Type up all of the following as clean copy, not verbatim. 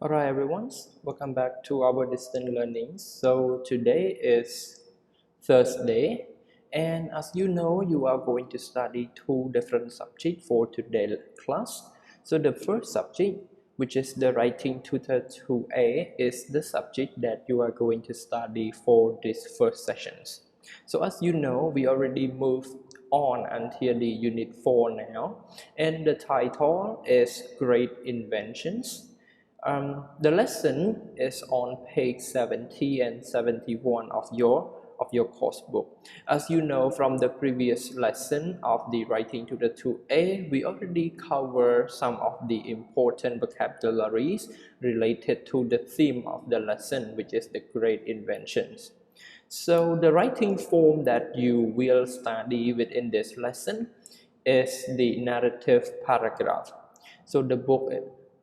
Alright everyone, welcome back to our distant learning. So today is Thursday, and as you know, you are going to study two different subjects for today's class. So the first subject, which is the writing tutor 2A, is the subject that you are going to study for this first sessions. So as you know, we already moved on until the unit 4 now, and the title is Great Inventions. The lesson is on page 70 and 71 of your course book. As you know from the previous lesson of the writing to the 2A, we already covered some of the important vocabularies related to the theme of the lesson, which is the great inventions. So the writing form that you will study within this lesson is the narrative paragraph. So the book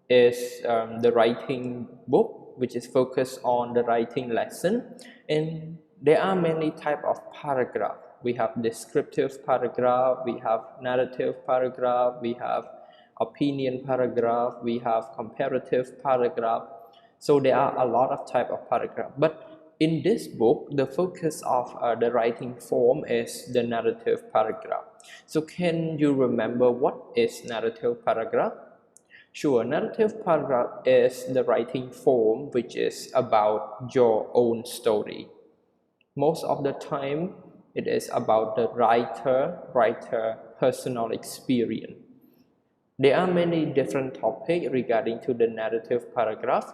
is the writing book, which is focused on the writing lesson, and there are many type of paragraph. We have descriptive paragraph, we have narrative paragraph, we have opinion paragraph, we have comparative paragraph. So there are a lot of type of paragraph, but in this book the focus of the writing form is the narrative paragraph. So can you remember what is narrative paragraph? Sure, narrative paragraph is the writing form which is about your own story. Most of the time it is about the writer personal experience. There are many different topics regarding to the narrative paragraph.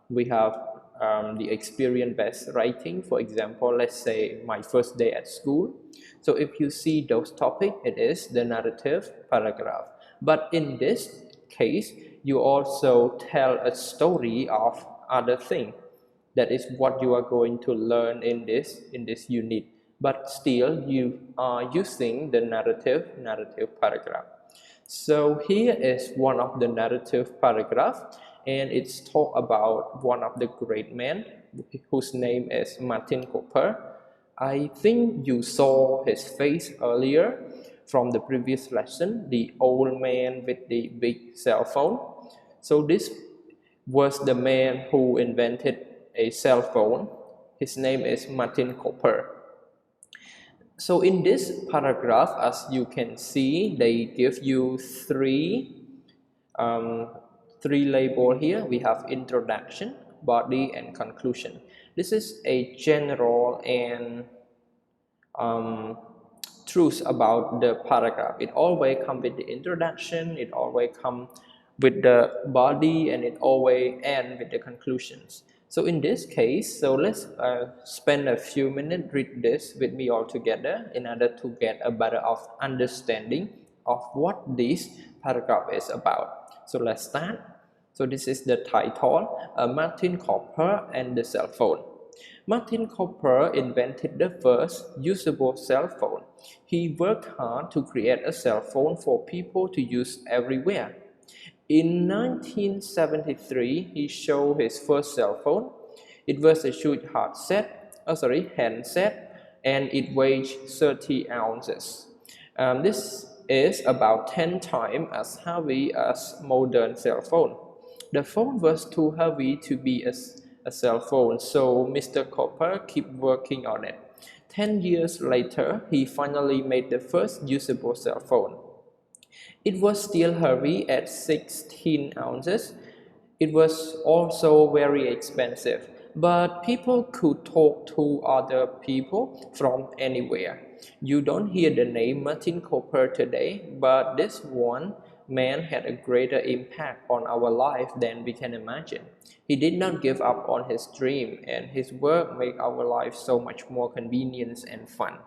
We have the experience-based writing. For example, let's say my first day at school. So if you see those topics, it is the narrative paragraph. But in this case, you also tell a story of other thing. That is what you are going to learn in this unit. But still, you are using the narrative paragraph. So here is one of the narrative paragraph, and it's talk about one of the great men whose name is Martin Cooper. I think you saw his face earlier from the previous lesson, the old man with the big cell phone. So this was the man who invented a cell phone. His name is Martin Cooper. So in this paragraph, as you can see, they give you um, three label here. We have introduction, body, and conclusion. This is a general and truth about the paragraph. It always comes with the introduction, it always comes with the body, and it always ends with the conclusions. So in this case, so let's spend a few minutes read this with me all together in order to get a better of understanding of what this paragraph is about. So let's start. So this is the title, Martin Cooper and the cell phone. Martin Cooper invented the first usable cell phone. He worked hard to create a cell phone for people to use everywhere. In 1973, he showed his first cell phone. It was a handset, and it weighed 30 ounces. This is about 10 times as heavy as modern cell phone. The phone was too heavy to be a cell phone, so Mr. Cooper kept working on it. 10 years later, he finally made the first usable cell phone. It was still heavy at 16 ounces. It was also very expensive, but people could talk to other people from anywhere. You don't hear the name Martin Cooper today, but this one man had a greater impact on our life than we can imagine. He did not give up on his dream, and his work made our life so much more convenient and fun.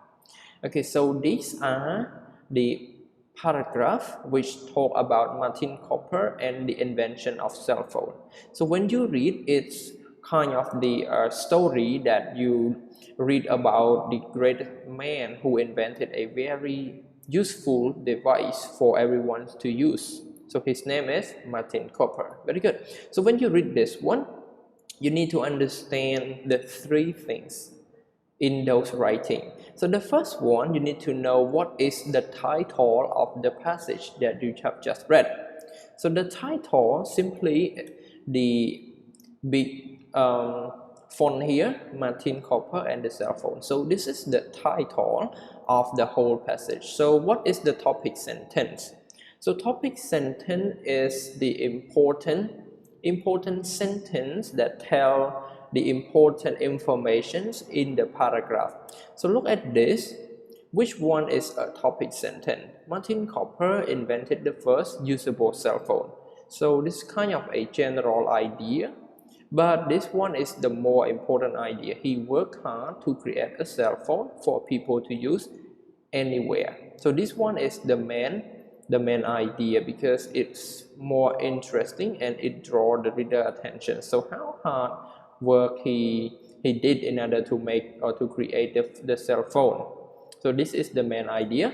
Okay, so these are the paragraph which talk about Martin Cooper and the invention of cell phone. So when you read, it's kind of the story that you read about the great man who invented a very useful device for everyone to use. So his name is Martin Cooper. Very good. So when you read this one, you need to understand the three things in those writing. So the first one, you need to know what is the title of the passage that you have just read. So the title simply the big font here, Martin Cooper and the cell phone. So this is the title of the whole passage. So what is the topic sentence? So topic sentence is the important sentence that tell the important informations in the paragraph. So look at this. Which one is a topic sentence? Martin Cooper invented the first usable cell phone. So this is kind of a general idea, but this one is the more important idea. He worked hard to create a cell phone for people to use anywhere. So this one is the main idea because it's more interesting and it draws the reader attention. So how hard work he did in order to make or to create the cell phone. So this is the main idea.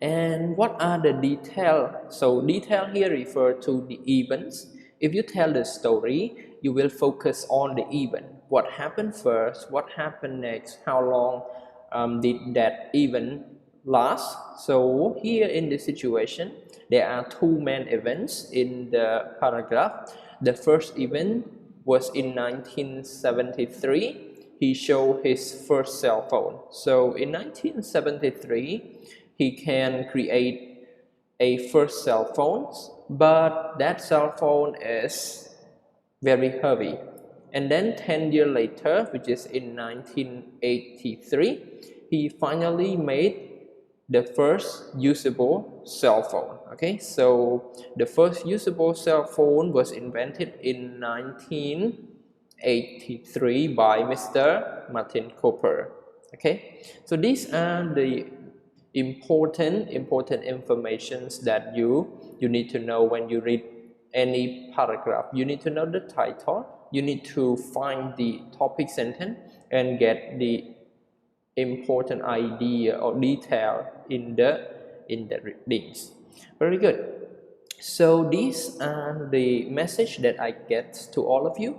And what are the details? So detail here refer to the events. If you tell the story, you will focus on the event. What happened first? What happened next? How long did that event last? So here in this situation, there are two main events in the paragraph. The first event was in 1973. He showed his first cell phone. So in 1973, he can create a first cell phone, but that cell phone is very heavy. And then 10 years later, which is in 1983, he finally made the first usable cell phone. Okay, so the first usable cell phone was invented in 1983 by Mr. Martin Cooper. Okay, so these are the important informations that you need to know when you read any paragraph. You need to know the title, you need to find the topic sentence and get the important idea or detail in the links. Very good. So these are the message that I get to all of you.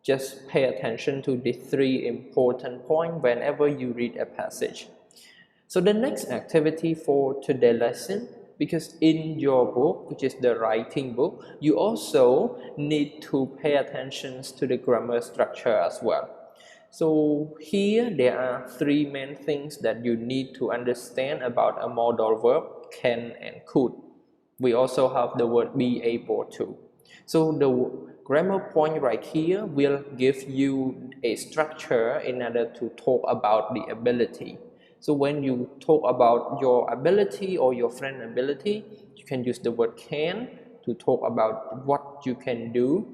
Just pay attention to the three important points whenever you read a passage. So the next activity for today's lesson, because in your book, which is the writing book, you also need to pay attention to the grammar structure as well. So here there are three main things that you need to understand about a modal verb, can and could. We also have the word be able to. So the grammar point right here will give you a structure in order to talk about the ability. So when you talk about your ability or your friend's ability, you can use the word can to talk about what you can do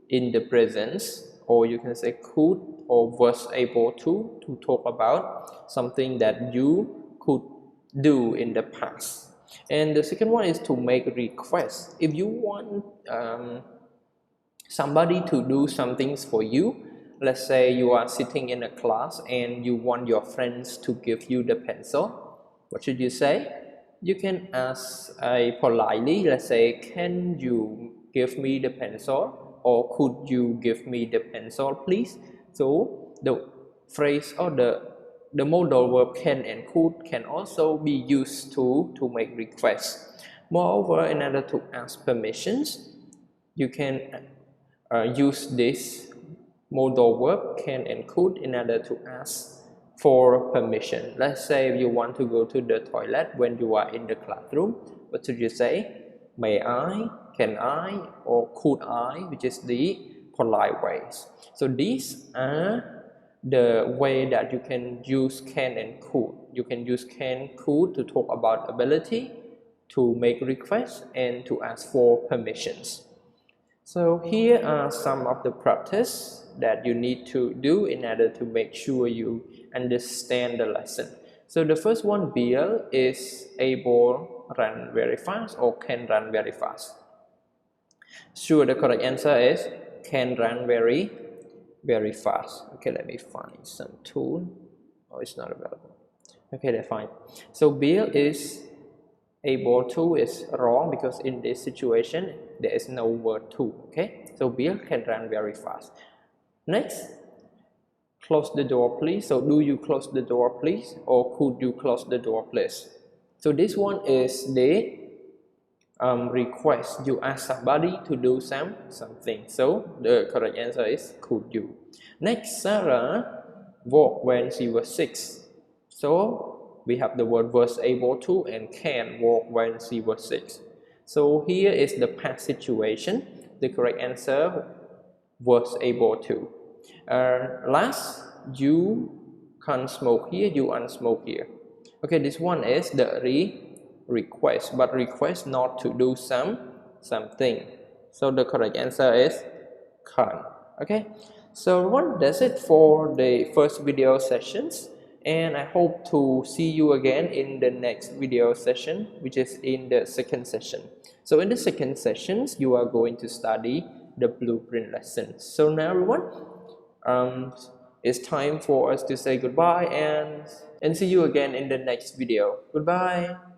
in the present, or you can say could or was able to talk about something that you could do in the past. And the second one is to make requests. If you want somebody to do some things for you, let's say you are sitting in a class and you want your friends to give you the pencil, what should you say? You can ask politely, let's say, can you give me the pencil, or could you give me the pencil please? So the phrase or the modal verb can and could can also be used to make requests. Moreover, in order to ask permissions, you can use this modal verb can and could in order to ask for permission. Let's say you want to go to the toilet when you are in the classroom. What should you say? May I, can I, or could I, which is the polite ways. So these are the way that you can use can and could. You can use can, could to talk about ability, to make requests, and to ask for permissions. So here are some of the practice that you need to do in order to make sure you understand the lesson. So the first one, Bill is able run very fast or can run very fast. Sure, the correct answer is can run very fast. Okay, let me find some tool. Oh, it's not available. Okay, that's fine. So Bill is able to is wrong because in this situation there is no word to. Okay, so Bill can run very fast. Next, close the door please. So do you close the door please, or could you close the door please? So this one is the request, you ask somebody to do something. So the correct answer is could you. Next, Sarah walked when she was 6. So we have the word was able to and can walk when she was 6. So here is the past situation. The correct answer was able to. Last, you can't smoke here, you unsmoke here. Okay, this one is the request, but request not to do something. So the correct answer is can't. Okay, so what does it for the first video sessions, and I hope to see you again in the next video session, which is in the second session. So in the second sessions, you are going to study the blueprint lessons. So now everyone, um, it's time for us to say goodbye and see you again in the next video. Goodbye.